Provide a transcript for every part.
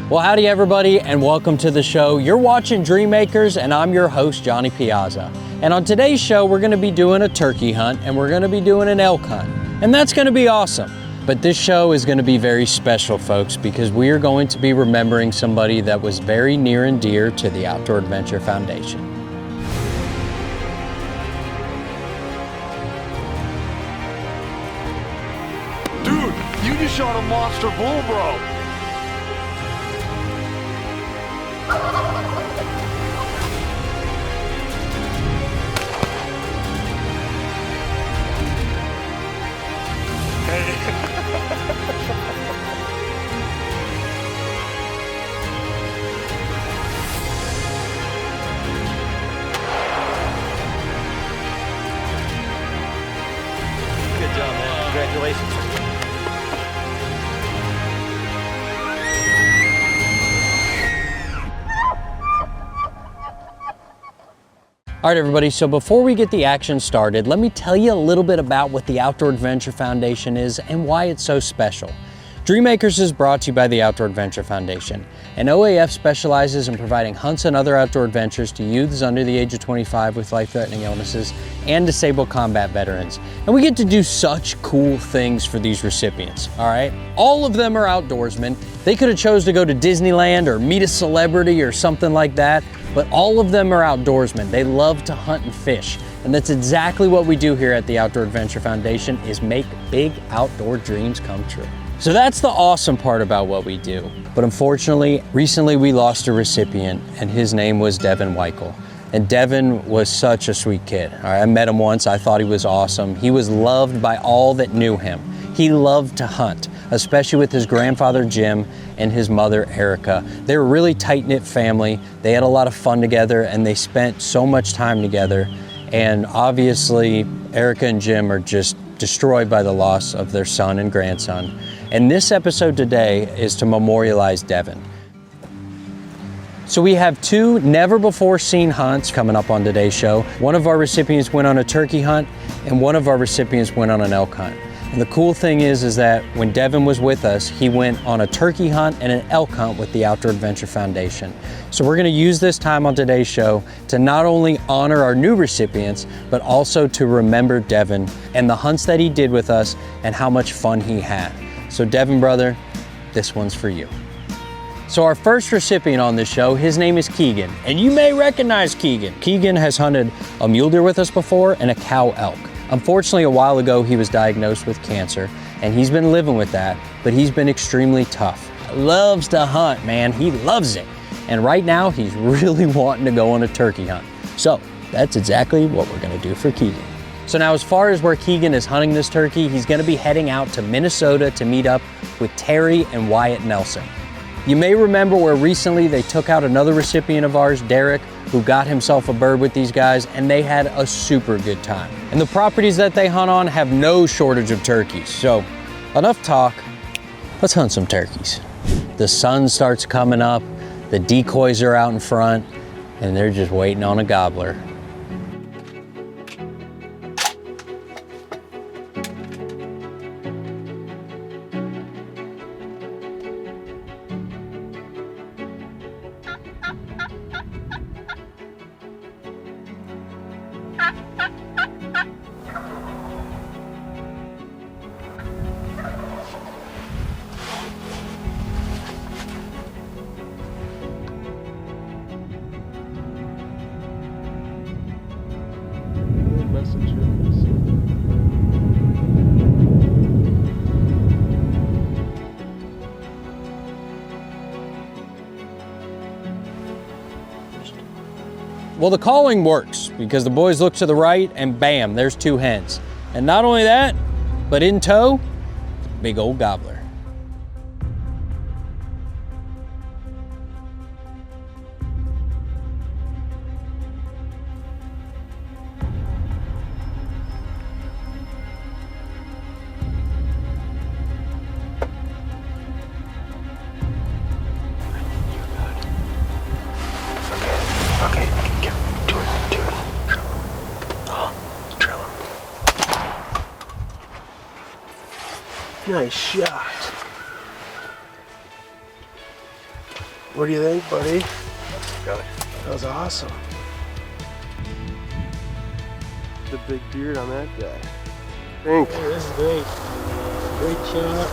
Well, howdy everybody, and welcome to the show. You're watching Dream Makers, and I'm your host, Johnny Piazza. And on today's show, we're gonna be doing a turkey hunt, and we're gonna be doing an elk hunt. And that's gonna be awesome. But this show is gonna be very special, folks, because we are going to be remembering somebody that was very near and dear to the Outdoor Adventure Foundation. Dude, you just shot a monster bull, bro. Good job, man. Congratulations. All right, everybody, so before we get the action started, let me tell you a little bit about what the Outdoor Adventure Foundation is and why it's so special. Dream Makers is brought to you by the Outdoor Adventure Foundation, and OAF specializes in providing hunts and other outdoor adventures to youths under the age of 25 with life-threatening illnesses and disabled combat veterans. And we get to do such cool things for these recipients, all right? All of them are outdoorsmen. They could have chose to go to Disneyland or meet a celebrity or something like that, but all of them are outdoorsmen. They love to hunt and fish. And that's exactly what we do here at the Outdoor Adventure Foundation, is make big outdoor dreams come true. So that's the awesome part about what we do. But unfortunately, recently we lost a recipient, and his name was Devin Weichel. And Devin was such a sweet kid. All right, I met him once, I thought he was awesome. He was loved by all that knew him. He loved to hunt, especially with his grandfather Jim and his mother Erica. They were a really tight-knit family. They had a lot of fun together, and they spent so much time together. And obviously, Erica and Jim are just destroyed by the loss of their son and grandson. And this episode today is to memorialize Devin. So we have two never before seen hunts coming up on today's show. One of our recipients went on a turkey hunt, and one of our recipients went on an elk hunt. And the cool thing is that when Devin was with us, he went on a turkey hunt and an elk hunt with the Outdoor Adventure Foundation. So we're gonna use this time on today's show to not only honor our new recipients, but also to remember Devin and the hunts that he did with us and how much fun he had. So Devin, brother, this one's for you. So our first recipient on this show, his name is Keegan, and you may recognize Keegan. Keegan has hunted a mule deer with us before and a cow elk. Unfortunately, a while ago, he was diagnosed with cancer, and he's been living with that, but he's been extremely tough. Loves to hunt, man, he loves it. And right now, he's really wanting to go on a turkey hunt. So that's exactly what we're gonna do for Keegan. So now, as far as where Keegan is hunting this turkey, he's gonna be heading out to Minnesota to meet up with Terry and Wyatt Nelson. You may remember where recently they took out another recipient of ours, Derek, who got himself a bird with these guys, and they had a super good time. And the properties that they hunt on have no shortage of turkeys. So enough talk, let's hunt some turkeys. The sun starts coming up, the decoys are out in front, and they're just waiting on a gobbler. Well, the calling works because the boys look to the right and bam, there's two hens. And not only that, but in tow, big old gobbler. Nice shot. What do you think, buddy? Got it. That was awesome. The big beard on that guy. Think. Hey, this is great. Great shot.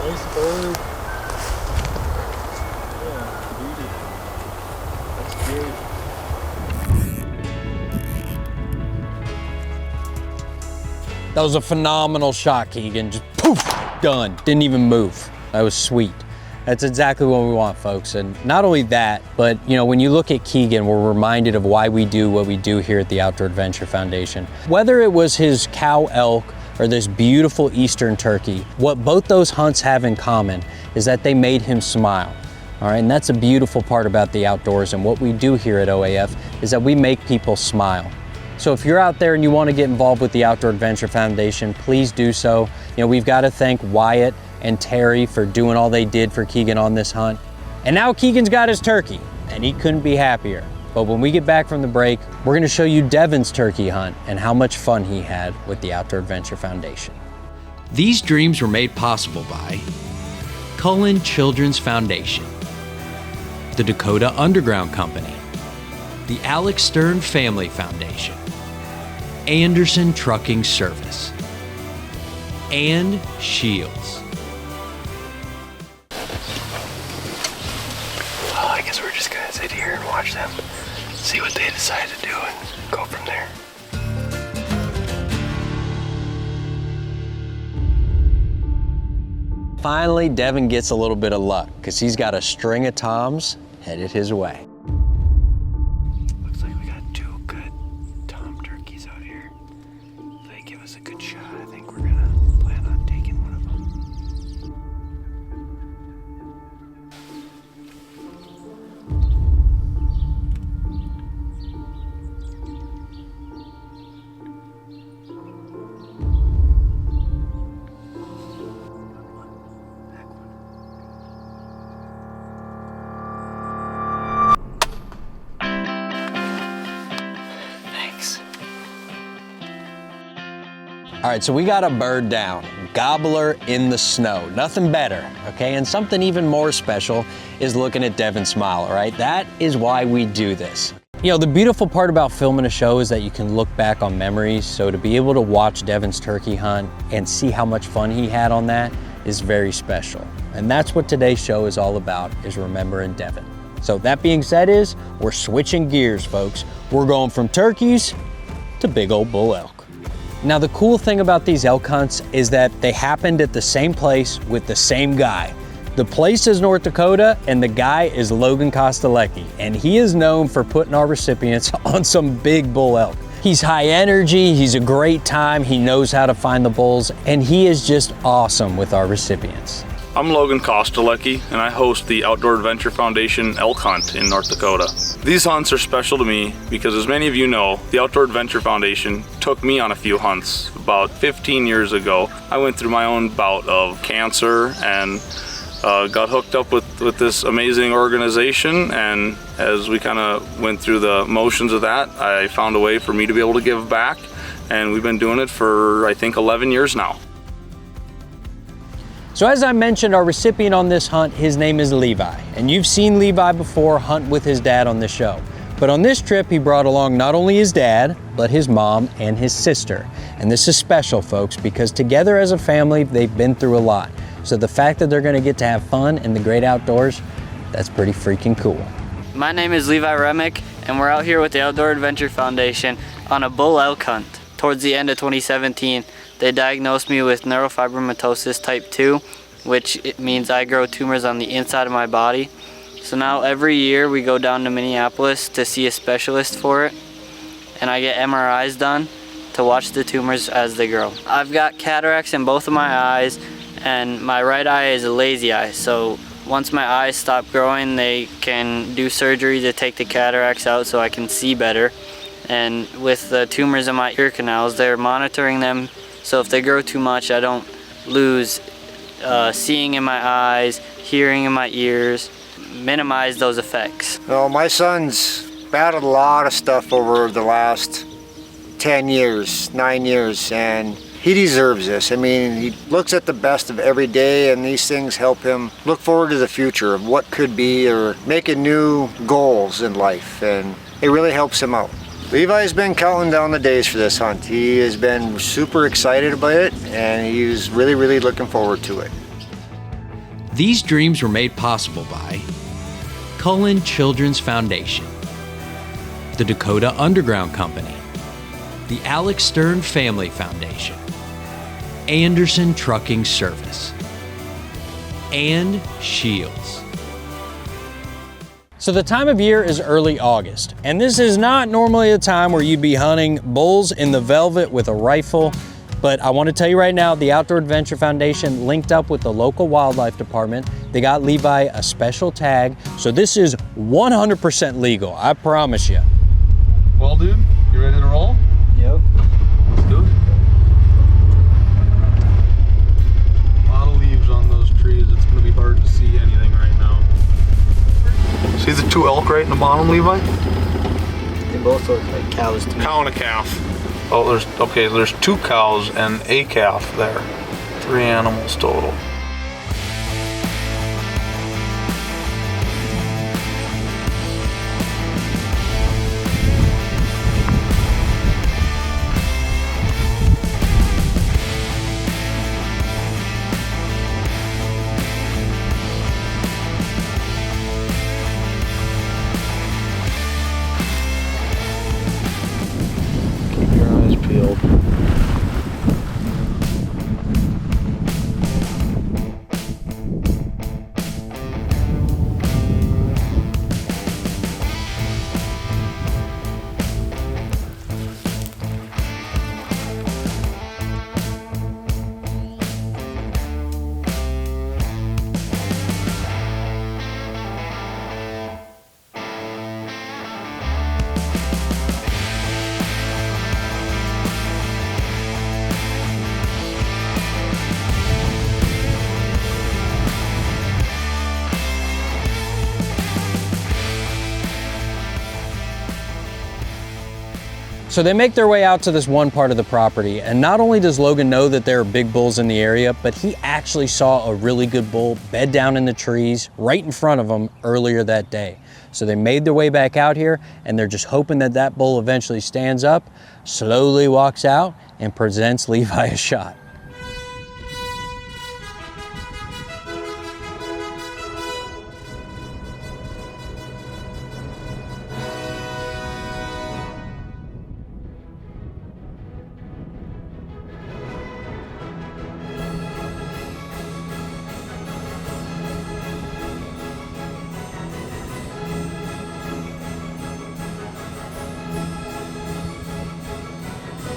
Nice bird. Yeah, beauty. That's great. That was a phenomenal shot, Keegan. Just poof, done. Didn't even move. That was sweet. That's exactly what we want, folks. And not only that, but you know, when you look at Keegan, we're reminded of why we do what we do here at the Outdoor Adventure Foundation. Whether it was his cow elk or this beautiful eastern turkey, what both those hunts have in common is that they made him smile. All right, and that's a beautiful part about the outdoors, and what we do here at OAF is that we make people smile. So if you're out there and you want to get involved with the Outdoor Adventure Foundation, please do so. You know, we've got to thank Wyatt and Terry for doing all they did for Keegan on this hunt. And now Keegan's got his turkey, and he couldn't be happier. But when we get back from the break, we're gonna show you Devin's turkey hunt and how much fun he had with the Outdoor Adventure Foundation. These dreams were made possible by Cullen Children's Foundation, the Dakota Underground Company, the Alex Stern Family Foundation, Anderson Trucking Service, and Shields. Well, I guess we're just gonna sit here and watch them, see what they decide to do, and go from there. Finally, Devin gets a little bit of luck because he's got a string of toms headed his way. Looks like we got two good tom turkeys out here. If they give us a good shot, I think we're gonna plan on taking one of them. Thanks. All right, so we got a bird down, gobbler in the snow, nothing better, okay? And something even more special is looking at Devin smile, all right? That is why we do this. You know, the beautiful part about filming a show is that you can look back on memories, so to be able to watch Devin's turkey hunt and see how much fun he had on that is very special. And that's what today's show is all about, is remembering Devin. So that being said we're switching gears, folks. We're going from turkeys to big old bull elk. Now the cool thing about these elk hunts is that they happened at the same place with the same guy. The place is North Dakota and the guy is Logan Kostelecki, and he is known for putting our recipients on some big bull elk. He's high energy, he's a great time, he knows how to find the bulls, and he is just awesome with our recipients. I'm Logan Kostelecki, and I host the Outdoor Adventure Foundation elk hunt in North Dakota. These hunts are special to me because, as many of you know, the Outdoor Adventure Foundation took me on a few hunts about 15 years ago. I went through my own bout of cancer and got hooked up with this amazing organization, and as we kind of went through the motions of that, I found a way for me to be able to give back, and we've been doing it for, I think, 11 years now. So as I mentioned, our recipient on this hunt, his name is Levi. And you've seen Levi before hunt with his dad on this show. But on this trip, he brought along not only his dad, but his mom and his sister. And this is special, folks, because together as a family, they've been through a lot. So the fact that they're gonna get to have fun in the great outdoors, that's pretty freaking cool. My name is Levi Remick, and we're out here with the Outdoor Adventure Foundation on a bull elk hunt. Towards the end of 2017, they diagnosed me with neurofibromatosis type 2, which it means I grow tumors on the inside of my body. So now every year we go down to Minneapolis to see a specialist for it, and I get MRIs done to watch the tumors as they grow. I've got cataracts in both of my eyes, and my right eye is a lazy eye, so once my eyes stop growing, they can do surgery to take the cataracts out so I can see better. And with the tumors in my ear canals, they're monitoring them, so if they grow too much, I don't lose seeing in my eyes, hearing in my ears, minimize those effects. Well, my son's battled a lot of stuff over the last 10 years, 9 years, and he deserves this. I mean, he looks at the best of every day, and these things help him look forward to the future of what could be, or making new goals in life, and it really helps him out. Levi's been counting down the days for this hunt. He has been super excited about it, and he's really, really looking forward to it. These dreams were made possible by Cullen Children's Foundation, the Dakota Underground Company, the Alex Stern Family Foundation, Anderson Trucking Service, and Shields. So the time of year is early August, and this is not normally a time where you'd be hunting bulls in the velvet with a rifle, but I want to tell you right now, the Outdoor Adventure Foundation linked up with the local wildlife department. They got Levi a special tag, so this is 100% legal, I promise you. Well, dude, you ready to roll? Yep. Let's do it. A lot of leaves on those trees. It's going to be hard to see anything right now. See the two elk right in the bottom, Levi? They both look like cows to me. Cow and a calf. Oh, there's 2 cows and a calf there. 3 animals total. So they make their way out to this one part of the property, and not only does Logan know that there are big bulls in the area, but he actually saw a really good bull bed down in the trees right in front of him earlier that day. So they made their way back out here, and they're just hoping that that bull eventually stands up, slowly walks out, and presents Levi a shot.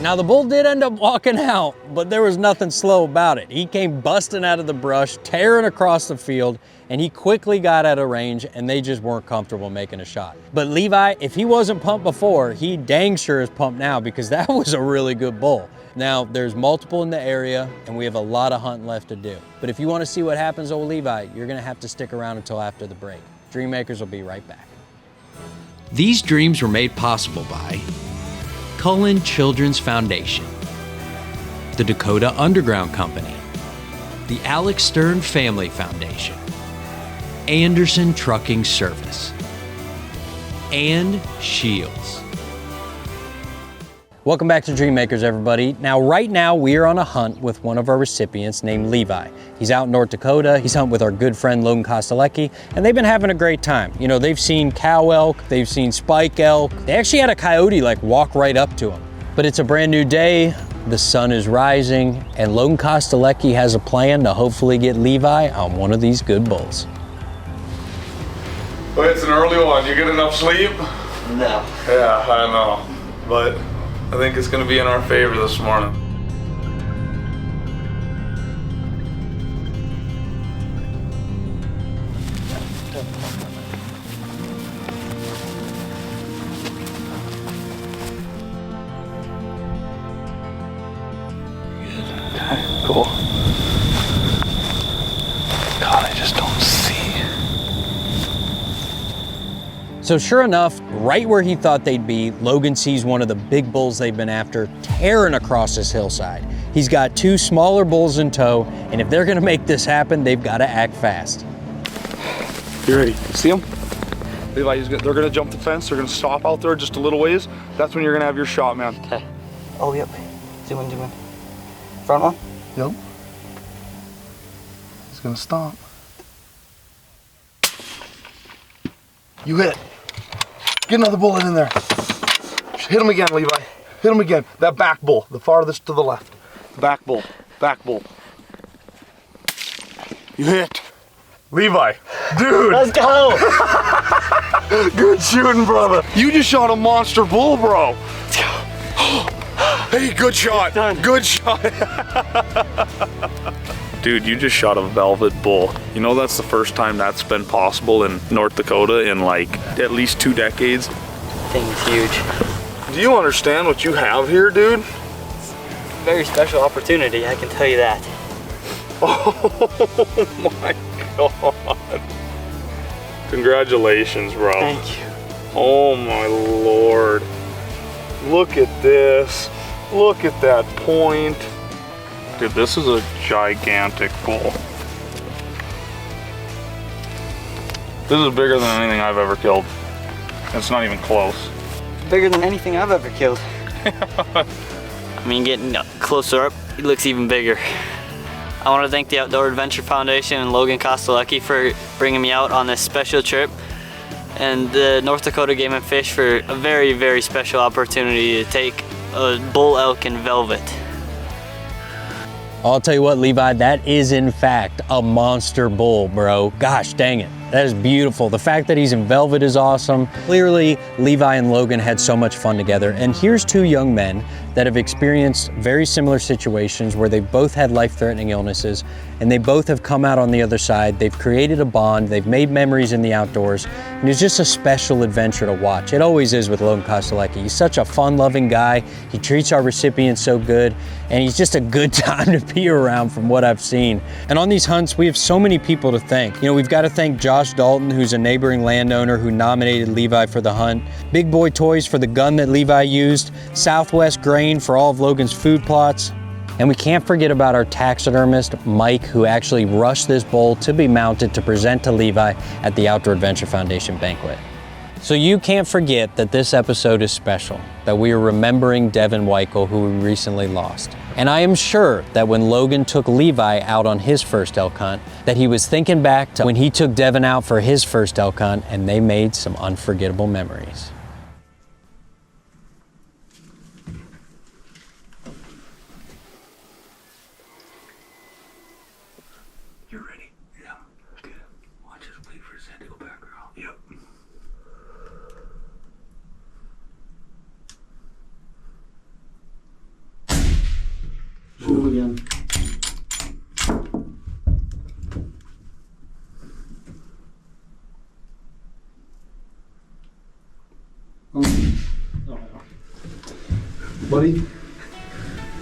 Now the bull did end up walking out, but there was nothing slow about it. He came busting out of the brush, tearing across the field, and he quickly got out of range, and they just weren't comfortable making a shot. But Levi, if he wasn't pumped before, he dang sure is pumped now, because that was a really good bull. Now, there's multiple in the area, and we have a lot of hunting left to do. But if you want to see what happens to old Levi, you're gonna have to stick around until after the break. Dream Makers will be right back. These dreams were made possible by Cullen Children's Foundation, the Dakota Underground Company, the Alex Stern Family Foundation, Anderson Trucking Service, and Shields. Welcome back to Dream Makers, everybody. Now, right now, we are on a hunt with one of our recipients named Levi. He's out in North Dakota. He's hunting with our good friend Logan Kostelecki, and they've been having a great time. You know, they've seen cow elk, they've seen spike elk. They actually had a coyote like walk right up to them. But it's a brand new day, the sun is rising, and Logan Kostelecki has a plan to hopefully get Levi on one of these good bulls. Well, it's an early one. You get enough sleep? No. Yeah, I know. But I think it's gonna be in our favor this morning. Cool. God, I just don't see. So sure enough, right where he thought they'd be, Logan sees one of the big bulls they've been after tearing across this hillside. He's got 2 smaller bulls in tow, and if they're gonna make this happen, they've gotta act fast. You ready? See him? Levi, they're gonna jump the fence. They're gonna stop out there just a little ways. That's when you're gonna have your shot, man. Okay. Oh, yep. Zoom in, zoom in. Front one? Yep. He's gonna stop. You hit. Get another bullet in there. Hit him again, Levi. Hit him again. That back bull, the farthest to the left. Back bull, back bull. You hit. Levi, dude. Let's go! Good shooting, brother. You just shot a monster bull, bro. Hey, good shot. Done. Good shot. Dude, you just shot a velvet bull. You know that's the first time that's been possible in North Dakota in like at least 2 decades. Thing's huge. Do you understand what you have here, dude? Very special opportunity, I can tell you that. Oh my God. Congratulations, bro. Thank you. Oh my Lord. Look at this. Look at that point. Dude, this is a gigantic bull. This is bigger than anything I've ever killed. It's not even close. Bigger than anything I've ever killed. I mean, getting closer up, it looks even bigger. I want to thank the Outdoor Adventure Foundation and Logan Kostelecki for bringing me out on this special trip, and the North Dakota Game and Fish for a very, very special opportunity to take a bull elk in velvet. I'll tell you what, Levi, that is in fact a monster bull, bro. Gosh dang it. That is beautiful. The fact that he's in velvet is awesome. Clearly, Levi and Logan had so much fun together. And here's 2 young men that have experienced very similar situations where they've both had life-threatening illnesses, and they both have come out on the other side. They've created a bond. They've made memories in the outdoors. And it's just a special adventure to watch. It always is with Logan Kostelecki. He's such a fun-loving guy. He treats our recipients so good, and he's just a good time to be around from what I've seen. And on these hunts, we have so many people to thank. You know, we've got to thank Josh Dalton, who's a neighboring landowner who nominated Levi for the hunt, Big Boy Toys for the gun that Levi used, Southwest Grain for all of Logan's food plots, and we can't forget about our taxidermist, Mike, who actually rushed this bull to be mounted to present to Levi at the Outdoor Adventure Foundation banquet. So you can't forget that this episode is special, that we are remembering Devin Weichel, who we recently lost. And I am sure that when Logan took Levi out on his first elk hunt, that he was thinking back to when he took Devin out for his first elk hunt, and they made some unforgettable memories. You're ready? Yeah. Good. Watch us wait for his head to go back around. Yep. Move again. Buddy,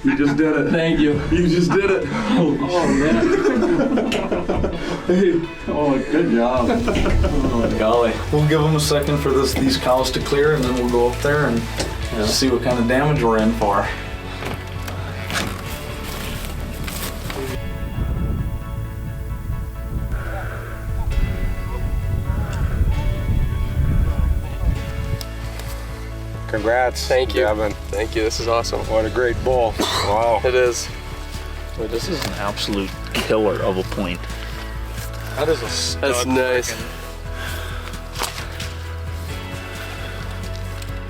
you just did it. Thank you. You just did it. Oh, man. Hey, Oh, good job. Oh, golly. we'll give them a second for these cows to clear, and then we'll go up there and see what kind of damage we're in for. Congrats. Thank you. Devin. Thank you. This is awesome. What a great bull. Wow. It is. Boy, this is an absolute killer of a point. That is a stud. That's nice.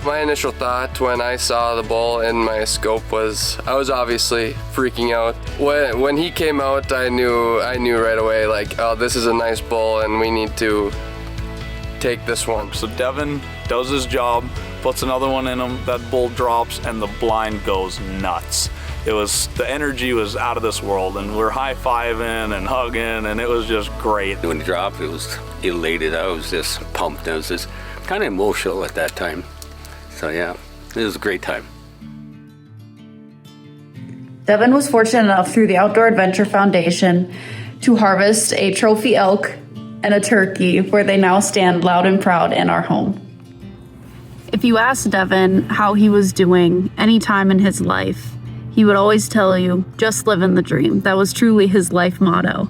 My initial thought when I saw the bull in my scope was I was obviously freaking out. When he came out, I knew right away, like, oh, this is a nice bull and we need to take this one. So Devin does his job, puts another one in him, that bull drops, and the blind goes nuts. The energy was out of this world, and we're high-fiving and hugging, and it was just great. When it dropped, it was elated. I was just pumped. I was just kind of emotional at that time. So yeah, it was a great time. Devin was fortunate enough through the Outdoor Adventure Foundation to harvest a trophy elk and a turkey, where they now stand loud and proud in our home. If you asked Devin how he was doing any time in his life, He would always tell you, just live in the dream. That was truly his life motto.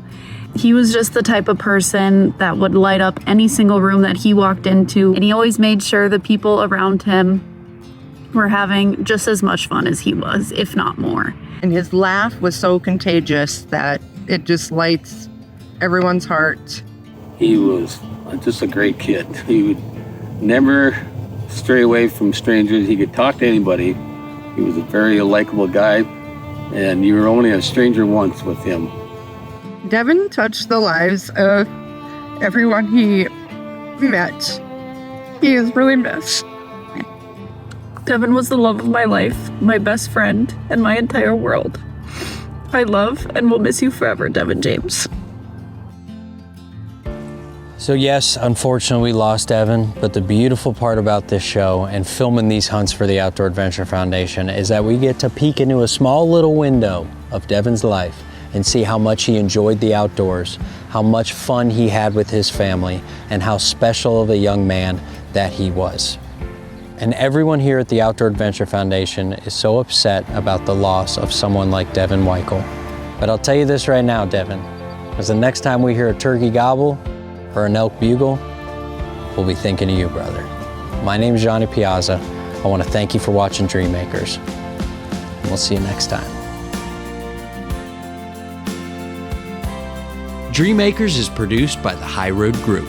He was just the type of person that would light up any single room that he walked into, and he always made sure the people around him were having just as much fun as he was, if not more. And his laugh was so contagious that it just lights everyone's heart. He was just a great kid. He would never stray away from strangers. He could talk to anybody. He was a very likable guy, and you were only a stranger once with him. Devin touched the lives of everyone he met. He is really missed. Devin was the love of my life, my best friend, and my entire world. I love and will miss you forever, Devin James. So yes, unfortunately we lost Devin, but the beautiful part about this show and filming these hunts for the Outdoor Adventure Foundation is that we get to peek into a small little window of Devin's life and see how much he enjoyed the outdoors, how much fun he had with his family, and how special of a young man that he was. And everyone here at the Outdoor Adventure Foundation is so upset about the loss of someone like Devin Weichel. But I'll tell you this right now, Devin, because the next time we hear a turkey gobble or an elk bugle, we'll be thinking of you, brother. My name is Johnny Piazza. I want to thank you for watching Dreammakers. And we'll see you next time. Dreammakers is produced by the High Road Group.